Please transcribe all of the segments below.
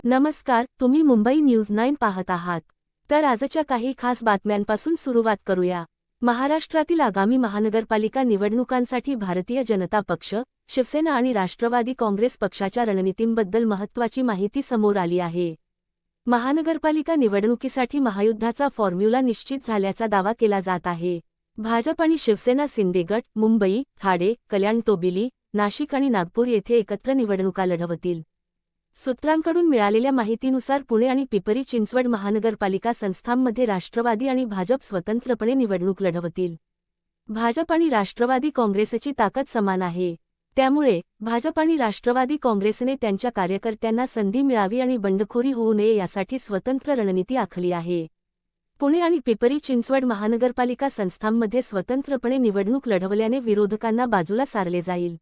नमस्कार, तुम्ही मुंबई न्यूज 9 पाहत आहात। तर आजच्या काही खास बातम्यांपासून सुरुवात करूया। महाराष्ट्रातील आगामी महानगरपालिका निवडणुकांसाठी भारतीय जनता पक्ष, शिवसेना आणि राष्ट्रवादी काँग्रेस पक्षाच्या रणनीतींबद्दल महत्त्वाची माहिती समोर आली आहे। महानगरपालिका निवडणुकीसाठी महायुद्धाचा फॉर्म्युला निश्चित झाल्याचा दावा केला जात आहे। भाजप आणि शिवसेना शिंदे गट मुंबई, ठाणे, कल्याण, तोबिली, नाशिक आणि नागपूर येथे एकत्र निवडणुका लढवतील। सूत्रांकडून मिळालेल्या माहितीनुसार पुणे आणि पिंपरी चिंचवड महानगरपालिका संस्थांमध्ये राष्ट्रवादी आणि भाजप स्वतंत्रपणे निवडणूक लढवतील। भाजप आणि राष्ट्रवादी काँग्रेसची ताकद समान आहे, त्यामुळे भाजप आणि राष्ट्रवादी काँग्रेसने त्यांच्या कार्यकर्त्यांना संधी मिळावी आणि बंडखोरी होऊ नये यासाठी स्वतंत्र रणनीती आखली आहे। पुणे आणि पिंपरी चिंचवड महानगरपालिका संस्थांमध्ये स्वतंत्रपणे निवडणूक लढवल्याने विरोधकांना बाजूला सारले जाईल।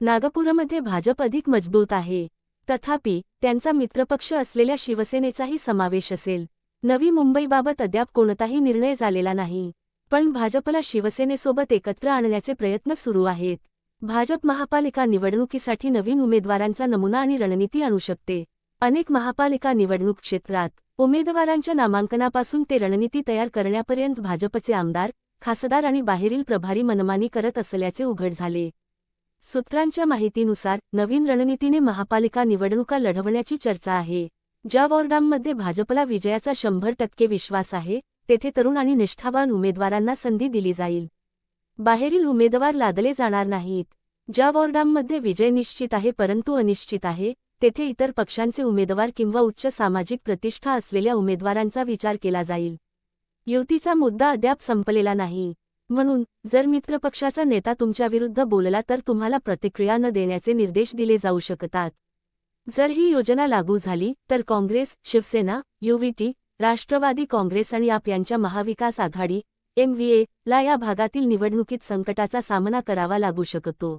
नागपूरमध्ये भाजप अधिक मजबूत आहे, तथापि त्यांचा मित्रपक्ष असलेल्या शिवसेनेचाही समावेश असेल। नवी मुंबईबाबत अद्याप कोणताही निर्णय झालेला नाही, पण भाजपला शिवसेनेसोबत एकत्र आणण्याचे प्रयत्न सुरू आहेत। भाजप महापालिका निवडणुकीसाठी नवीन उमेदवारांचा नमुना आणि रणनीती आणू शकते। अनेक महापालिका निवडणूक क्षेत्रात उमेदवारांच्या नामांकनापासून ते रणनीती तयार करण्यापर्यंत भाजपचे आमदार, खासदार आणि बाहेरील प्रभारी मनमानी करत असल्याचे उघड झाले। सूत्रांच्या माहितीनुसार नवीन रणनीतीने महापालिका निवडणुका लढवण्याची चर्चा आहे। ज्या वॉर्डांमध्ये भाजपला विजयाचा 100% विश्वास आहे, तेथे तरुण आणि निष्ठावान उमेदवारांना संधी दिली जाईल। बाहेरील उमेदवार लादले जाणार नाहीत। ज्या वॉर्डांमध्ये विजय निश्चित आहे परंतु अनिश्चित आहे, तेथे इतर पक्षांचे उमेदवार किंवा उच्च सामाजिक प्रतिष्ठा असलेल्या उमेदवारांचा विचार केला जाईल। युतीचा मुद्दा अद्याप संपलेला नाही, म्हणून जर मित्रपक्षाचा नेता तुमच्याविरुद्ध बोलला तर तुम्हाला प्रतिक्रिया न देण्याचे निर्देश दिले जाऊ शकतात। जर ही योजना लागू झाली तर काँग्रेस, शिवसेना, युवीटी, राष्ट्रवादी काँग्रेस आणि आप यांच्या महाविकास आघाडी MVA ला या भागातील निवडणुकीत संकटाचा सामना करावा लागू शकतो।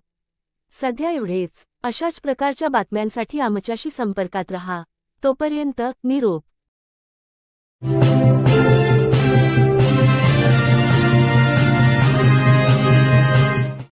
सध्या एवढेच। अशाच प्रकारच्या बातम्यांसाठी आमच्याशी संपर्कात रहा। तोपर्यंत निरोप।